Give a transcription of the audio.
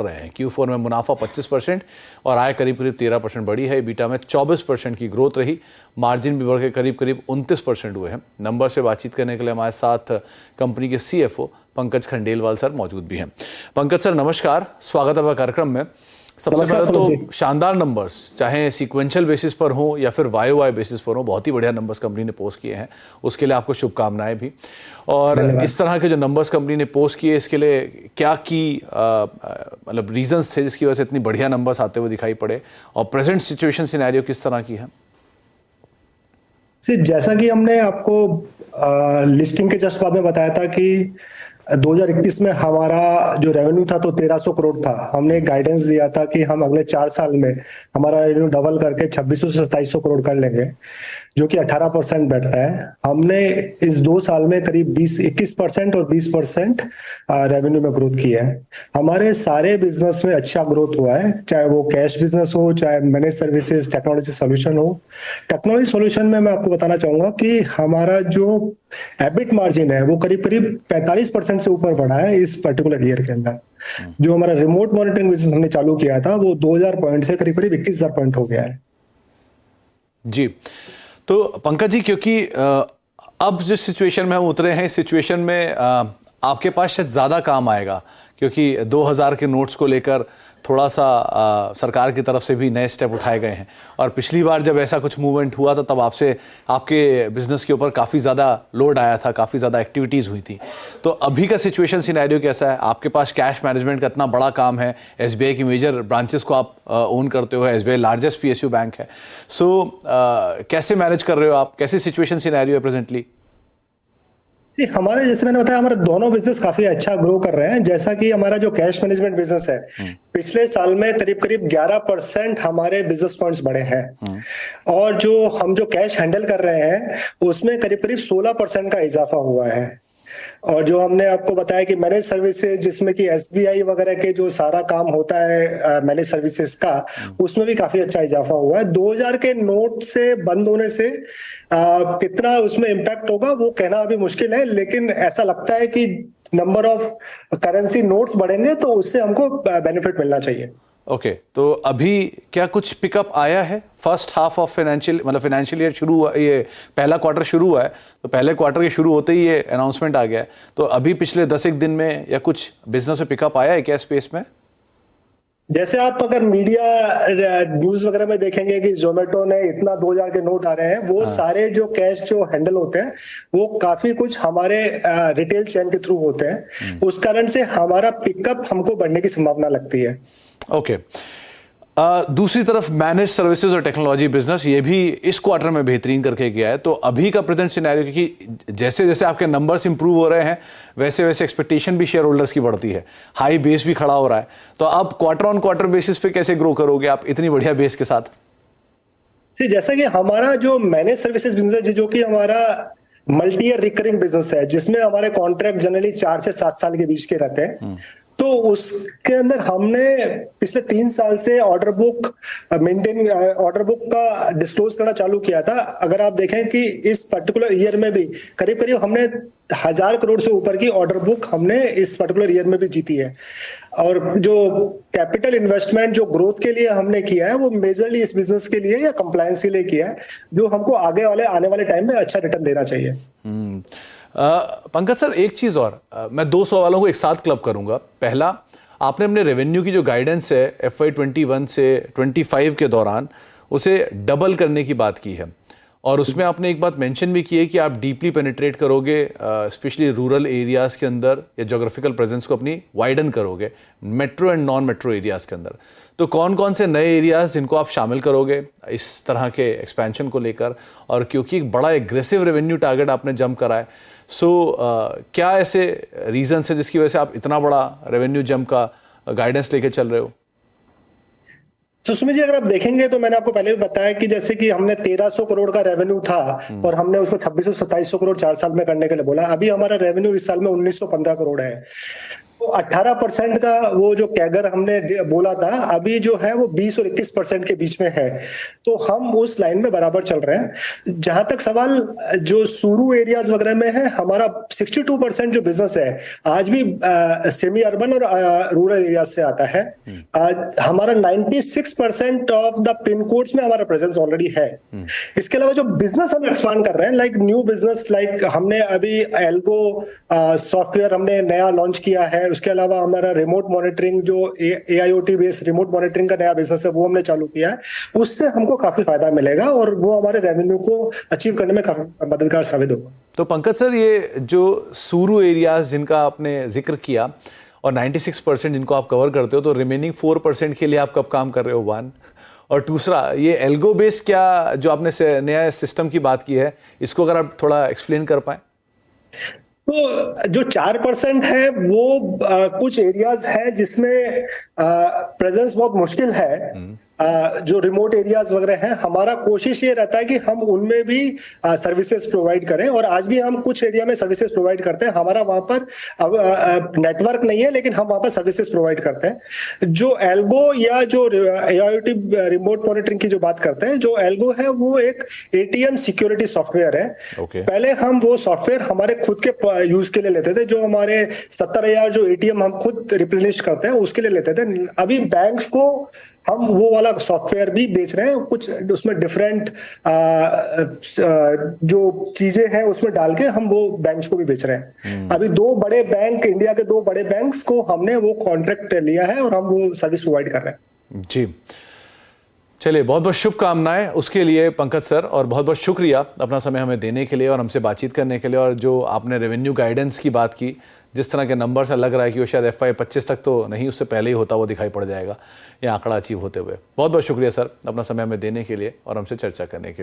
रहे हैं। Q4 में मुनाफा 25% और आय करीब करीब 13% बढ़ी है। EBITDA में 24% की ग्रोथ रही, मार्जिन भी बढ़ के करीब करीब 29% हुए हैं। नंबर से बातचीत करने के लिए हमारे साथ कंपनी के CFO पंकज खंडेलवाल सर मौजूद भी हैं। पंकज सर नमस्कार, स्वागत है कार्यक्रम में। सबसे पहले तो शानदार नंबर्स, चाहे सीक्वेंशियल बेसिस पर हो या फिर YOY बेसिस पर हो, बहुत ही बढ़िया नंबर्स कंपनी ने पोस्ट किए हैं, उसके लिए आपको शुभकामनाएं भी। और इस तरह के जो नंबर्स कंपनी ने पोस्ट किए, इसके लिए क्या की मतलब रीजंस थे जिसकी वजह से इतनी बढ़िया नंबर्स आते हुए दिखाई पड़े, और प्रेजेंट सिचुएशन सिनेरियो किस तरह की है? जैसा कि हमने आपको लिस्टिंग के जस्ट बाद में बताया था कि 2021 में हमारा जो रेवेन्यू था तो 1300 करोड़ था। हमने एक गाइडेंस दिया था कि हम अगले 4 साल में हमारा रेवेन्यू डबल करके 2600 से 2700 करोड़ कर लेंगे, जो कि 18% बैठता है। हमने इस 2 साल में करीब 21% और 20% रेवेन्यू में ग्रोथ की है। हमारे सारे बिजनेस में अच्छा ग्रोथ हुआ है, चाहे वो कैश बिजनेस हो, चाहे मैनेज सर्विसेज, टेक्नोलॉजी सॉल्यूशन हो। टेक्नोलॉजी सॉल्यूशन में मैं आपको बताना चाहूंगा कि हमारा जो एबिट मार्जिन है वो करीब करीब 45% से ऊपर बढ़ा है इस पर्टिकुलर ईयर के अंदर। जो हमारा रिमोट मॉनिटरिंग बिजनेस हमने चालू किया था वो 2000 पॉइंट से करीब करीब 21000 पॉइंट हो गया है। जी, तो पंकज जी, क्योंकि अब जिस सिचुएशन में हम उतरे हैं, इस सिचुएशन में आपके पास शायद ज़्यादा काम आएगा, क्योंकि 2000 के नोट्स को लेकर थोड़ा सा सरकार की तरफ से भी नए स्टेप उठाए गए हैं। और पिछली बार जब ऐसा कुछ मूवमेंट हुआ था तब आपसे आपके बिजनेस के ऊपर काफ़ी ज़्यादा लोड आया था, काफ़ी ज़्यादा एक्टिविटीज़ हुई थी। तो अभी का सिचुएशन सिनेरियो कैसा है? आपके पास कैश मैनेजमेंट का इतना बड़ा काम है, SBI की मेजर ब्रांचेस को आप ओन करते हो, SBI लार्जेस्ट PSU बैंक है। सो कैसे मैनेज कर रहे हो आप? कैसी सिचुएशन सिनेरियो है प्रेजेंटली? हमारे, जैसे मैंने बताया, हमारे दोनों बिजनेस काफी अच्छा ग्रो कर रहे हैं। जैसा कि हमारा जो कैश मैनेजमेंट बिजनेस है, पिछले साल में करीब करीब 11% हमारे बिजनेस पॉइंट्स बढ़े हैं। और जो कैश हैंडल कर रहे हैं उसमें करीब करीब 16% का इजाफा हुआ है। और जो हमने आपको बताया कि मैनेज सर्विसेज, जिसमें कि SBI वगैरह के जो सारा काम होता है मैनेज सर्विसेज का, उसमें भी काफी अच्छा इजाफा हुआ है। 2000 के नोट से बंद होने से कितना उसमें इम्पैक्ट होगा वो कहना अभी मुश्किल है, लेकिन ऐसा लगता है कि नंबर ऑफ करेंसी नोट्स बढ़ेंगे तो उससे हमको बेनिफिट मिलना चाहिए। ओके, तो अभी क्या कुछ पिकअप आया है? First half of financial year शुरू हुआ, ये पहला क्वार्टर शुरू हुआ है, तो पहले क्वार्टर के शुरू होते ही ये अनाउंसमेंट आ गया है। तो अभी पिछले 10 दिन में या कुछ बिजनेस में पिकअप आया है क्या स्पेस में? जैसे आप अगर मीडिया न्यूज वगैरह में देखेंगे कि जोमेटो ने इतना 2000 के नोट आ रहे हैं, वो सारे जो कैश जो हैंडल होते हैं वो काफी कुछ हमारे रिटेल चेन के थ्रू होते हैं। उस कारण से हमारा पिकअप हमको बढ़ने की संभावना लगती है। ओके, दूसरी तरफ मैनेज सर्विसेज और टेक्नोलॉजी बिजनेस, ये भी इस क्वार्टर में बेहतरीन करके गया है। तो अभी का प्रेजेंट सिनेरियो, क्योंकि जैसे जैसे आपके नंबर्स इंप्रूव हो रहे हैं वैसे वैसे एक्सपेक्टेशन भी शेयर होल्डर्स की बढ़ती है, हाई बेस भी खड़ा हो रहा है। तो आप क्वार्टर ऑन क्वार्टर बेसिस पे कैसे ग्रो करोगे आप इतनी बढ़िया बेस के साथ? जैसा कि हमारा जो मैनेज सर्विसेज बिजनेस है, जो कि हमारा मल्टी ईयर रिकरिंग बिजनेस है, जिसमें हमारे कॉन्ट्रैक्ट जनरली 4 से 7 साल के बीच के रहते हैं, तो उसके अंदर हमने पिछले 3 साल से ऑर्डर बुक का डिस्क्लोज करना चालू किया था। अगर आप देखें कि इस पर्टिकुलर ईयर में भी करीब करीब हमने 1000 करोड़ से ऊपर की ऑर्डर बुक हमने इस पर्टिकुलर ईयर में भी जीती है। और जो कैपिटल इन्वेस्टमेंट जो ग्रोथ के लिए हमने किया है वो मेजरली इस बिजनेस के लिए या कंप्लायंस के लिए किया है, जो हमको आने वाले टाइम में अच्छा रिटर्न देना चाहिए। पंकज सर, एक चीज और, मैं 2 सवालों को एक साथ क्लब करूंगा। पहला, आपने अपने रेवेन्यू की जो गाइडेंस है FY 21 से 25 के दौरान उसे डबल करने की बात की है, और उसमें आपने एक बात मेंशन भी की है कि आप डीपली पेनिट्रेट करोगे, स्पेशली रूरल एरियाज़ के अंदर, या जोग्राफिकल प्रेजेंस को अपनी वाइडन करोगे metro and non metro areas के अंदर। तो कौन कौन से नए एरियाज़ जिनको आप शामिल करोगे इस तरह के एक्सपेंशन को लेकर? और क्योंकि एक बड़ा एग्रेसिव रेवेन्यू टारगेट आपने जंप करा है, सो क्या ऐसे रीजंस है जिसकी वजह से आप इतना बड़ा रेवेन्यू जंप का गाइडेंस लेके चल रहे हो? तो सुमित जी, अगर आप देखेंगे तो मैंने आपको पहले भी बताया कि जैसे कि हमने 1300 करोड़ का रेवेन्यू था और हमने उसको 2600-2700 करोड़ 4 साल में करने के लिए बोला। अभी हमारा रेवेन्यू इस साल में 1915 करोड़ है। तो 18% का वो जो कैगर हमने बोला था, अभी जो है वो 20 और 21% के बीच में है। तो हम उस लाइन में बराबर चल रहे हैं। जहां तक सवाल जो शुरू एरियाज वगैरह में है, हमारा 62% जो बिजनेस है आज भी सेमी अर्बन और रूरल एरिया से आता है। हमारा 96% ऑफ द पिन कोड्स में हमारा प्रेजेंस ऑलरेडी है। इसके अलावा जो बिजनेस हम एक्सपांड कर रहे हैं, लाइक न्यू बिजनेस, लाइक हमने अभी एल्गो सॉफ्टवेयर हमने नया लॉन्च किया है। उसके अलावा हमारा रिमोट मॉनिटरिंग जो AIoT बेस्ड रिमोट मॉनिटरिंग का नया बिजनेस है वो हमने चालू किया है। उससे हमको काफी फायदा मिलेगा और वो हमारे रेवेन्यू को अचीव करने में काफी मददगार साबित होगा। तो पंकज सर, ये जो सूरू एरियाज जिनका आपने जिक्र किया और 96% जिनको आप कवर करते हो, तो रिमेनिंग 4% के लिए आप कब काम कर रहे हो, वन? और दूसरा, ये एल्गो बेस्ड क्या जो आपने नया सिस्टम की बात की है, इसको अगर आप थोड़ा एक्सप्लेन कर पाए। तो जो 4% है वो कुछ एरियाज है जिसमें प्रेजेंस बहुत मुश्किल है। जो रिमोट एरियाज वगैरह हैं, हमारा कोशिश ये रहता है कि हम उनमें भी सर्विसेज प्रोवाइड करें, और आज भी हम कुछ एरिया में सर्विसेज प्रोवाइड करते हैं। हमारा वहां पर नेटवर्क नहीं है, लेकिन हम वहां पर सर्विसेज प्रोवाइड करते हैं। जो एल्गो या जो AIoT रिमोट मॉनिटरिंग की जो बात करते हैं, जो एल्गो है वो एक ATM सिक्योरिटी सॉफ्टवेयर है। पहले हम वो सॉफ्टवेयर हमारे खुद के यूज के लिए लेते थे, जो हमारे 70,000 जो ATM हम खुद रिप्लेनिश करते हैं उसके लिए लेते थे। अभी बैंक्स को हम वो वाला सॉफ्टवेयर भी बेच रहे हैं, कुछ उसमें डिफरेंट जो चीजें हैं उसमें डाल के हम वो बैंक्स को भी बेच रहे हैं। अभी 2 बड़े बैंक, इंडिया के 2 बड़े बैंक्स को हमने वो कॉन्ट्रैक्ट लिया है और हम वो सर्विस प्रोवाइड कर रहे हैं। जी, चलिए, बहुत बहुत शुभकामनाएं उसके लिए पंकज सर, और बहुत बहुत शुक्रिया अपना समय हमें देने के लिए और हमसे बातचीत करने के लिए। और जो आपने रेवेन्यू गाइडेंस की बात की, जिस तरह के नंबर से लग रहा है कि वो शायद FY 25 तक तो नहीं, उससे पहले ही होता हुआ दिखाई पड़ जाएगा ये आंकड़ा अचीव होते हुए। बहुत बहुत शुक्रिया सर अपना समय हमें देने के लिए और हमसे चर्चा करने के लिए।